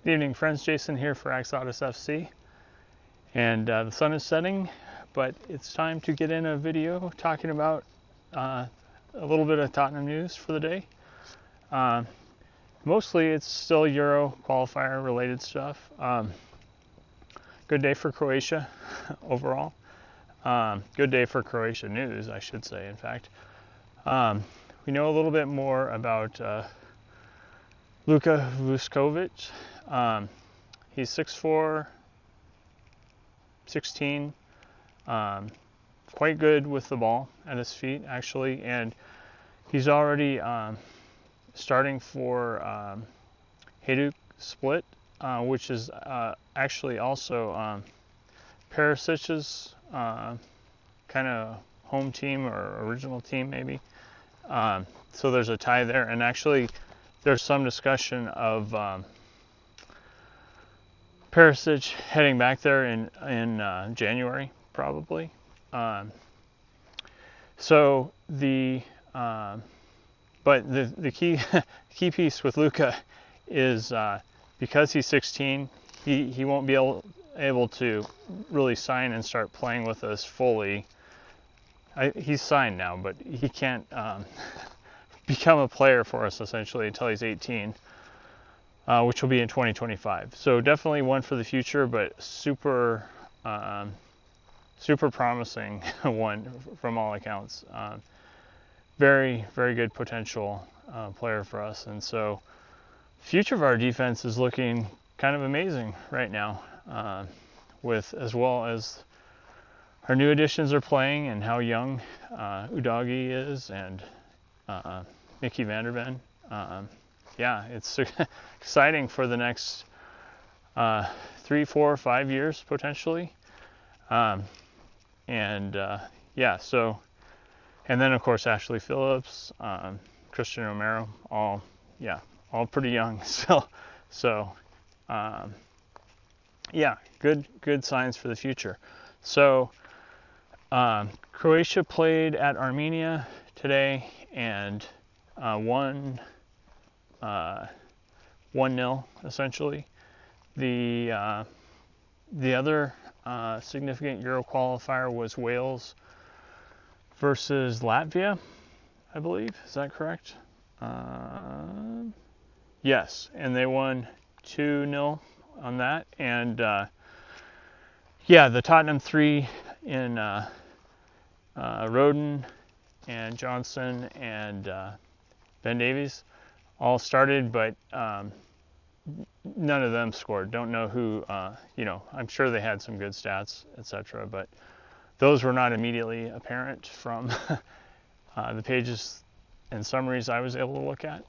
Good evening, friends. Jason here for AxodysFC, and the sun is setting, but it's time to get in a video talking about a little bit of Tottenham news for the day. Mostly it's still Euro qualifier related stuff. Good day for Croatia overall. Good day for Croatia news, I should say, in fact. We know a little bit more about Luka Vuskovic. He's 6'4", 16, quite good with the ball at his feet, actually, and he's already starting for Hajduk Split, which is actually also Perisic's kind of home team or original team, maybe. So there's a tie there, and actually there's some discussion of Perisic heading back there in January, probably. So the but the key piece with Luka is because he's 16, he won't be able to really sign and start playing with us fully. He's signed now, but he can't become a player for us essentially until he's 18, which will be in 2025. So definitely one for the future, but super promising one from all accounts. Very, very good potential player for us, and so future of our defense is looking kind of amazing right now, with as well as our new additions are playing and how young Udogie is and Mickey van der Ven. Yeah, it's exciting for the next 3, 4, 5 years potentially. Yeah, so, and then of course Ashley Phillips, Christian Romero, all pretty young still. So yeah, good signs for the future. So Croatia played at Armenia today and won 1-0 essentially. The other significant Euro qualifier was Wales versus Latvia, I believe. Is that correct? Yes, and they won 2-0 on that. And yeah, the Tottenham 3 in Roden and Johnson and Ben Davies all started, but none of them scored. Don't know who, I'm sure they had some good stats, etc., but those were not immediately apparent from the pages and summaries I was able to look at.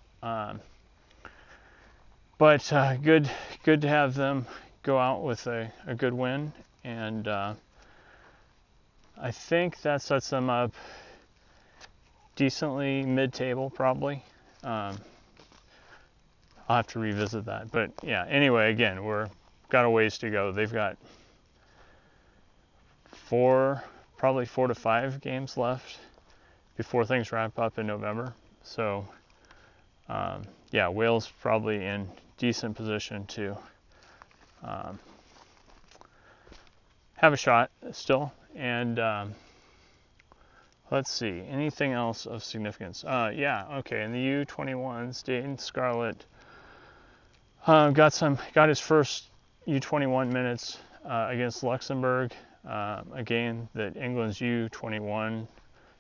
But good to have them go out with a good win, and I think that sets them up decently mid-table, probably. I'll have to revisit that, but yeah. Anyway, again, got a ways to go. They've got probably 4 to 5 games left before things wrap up in November. So yeah, Wales probably in decent position to have a shot still. And let's see, anything else of significance? Yeah, okay, in the U21s, Dayton Scarlett got his first U21 minutes against Luxembourg, a game that England's U21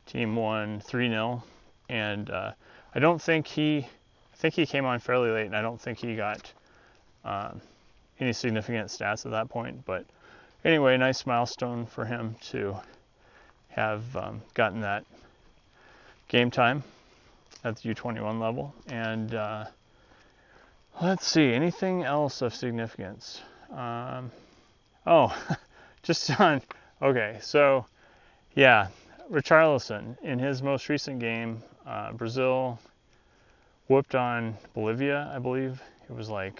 team won 3-0, and I think he came on fairly late, and I don't think he got any significant stats at that point. But anyway, nice milestone for him to have gotten that game time at the U21 level. And let's see, anything else of significance? Just on, okay, so yeah, Richarlison, in his most recent game, Brazil whooped on Bolivia, I believe. I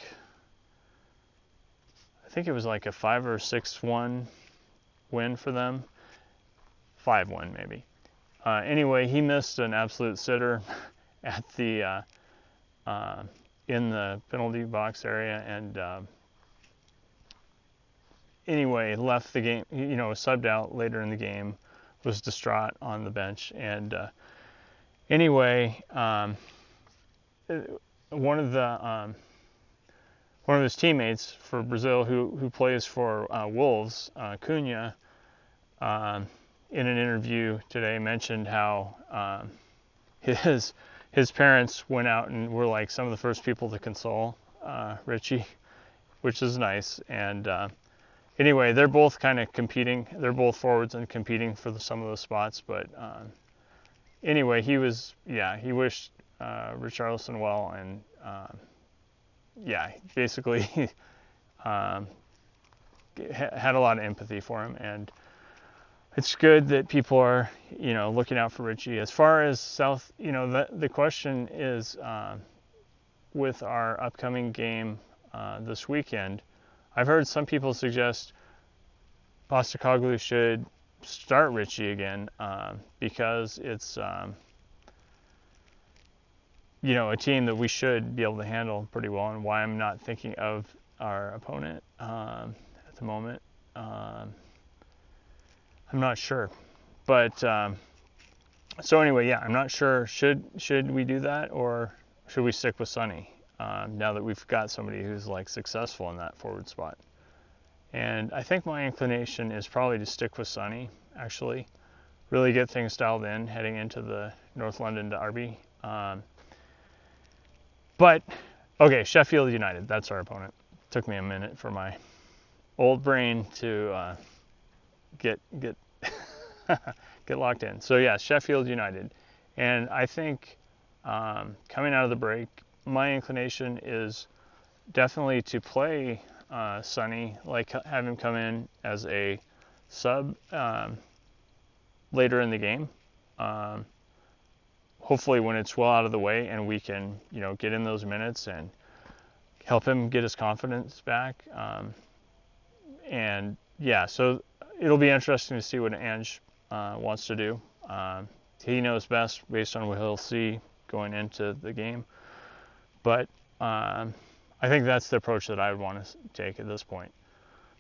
think it was like a 5 or 6-1 win for them. 5-1 maybe. Anyway, he missed an absolute sitter at the in the penalty box area, and anyway, left the game, subbed out later in the game, was distraught on the bench. And anyway, one of his teammates for Brazil who plays for Wolves, Cunha, in an interview today mentioned how his parents went out and were like some of the first people to console Richie, which is nice. And anyway, they're both kind of competing. They're both forwards and competing for some of those spots. But anyway, he wished Richarlison well, and basically had a lot of empathy for him. And it's good that people are, looking out for Richie. As far as South, the question is with our upcoming game this weekend, I've heard some people suggest Postecoglou should start Richie again because it's, a team that we should be able to handle pretty well, and why I'm not thinking of our opponent at the moment. I'm not sure, but so anyway, I'm not sure. Should we do that, or should we stick with Sonny now that we've got somebody who's like successful in that forward spot? And I think my inclination is probably to stick with Sonny. Actually, really get things dialed in heading into the North London derby. But okay, Sheffield United. That's our opponent. Took me a minute for my old brain to get get locked in. So yeah, Sheffield United. And I think coming out of the break, my inclination is definitely to play Sonny, like have him come in as a sub later in the game. Hopefully when it's well out of the way and we can, get in those minutes and help him get his confidence back. And yeah, so it'll be interesting to see what Ange wants to do. He knows best based on what he'll see going into the game. But I think that's the approach that I would want to take at this point.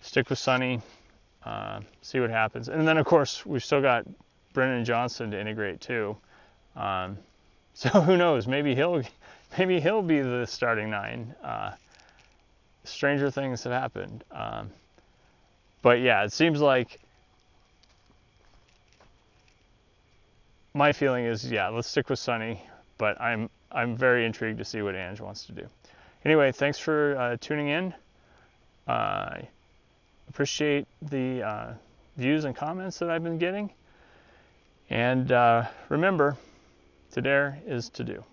Stick with Sonny, see what happens. And then, of course, we've still got Brennan Johnson to integrate too. So who knows? Maybe he'll be the starting 9. Stranger things have happened. But yeah, it seems like my feeling is, let's stick with Sonny. But I'm very intrigued to see what Ange wants to do. Anyway, thanks for tuning in. I appreciate the views and comments that I've been getting. And remember, to dare is to do.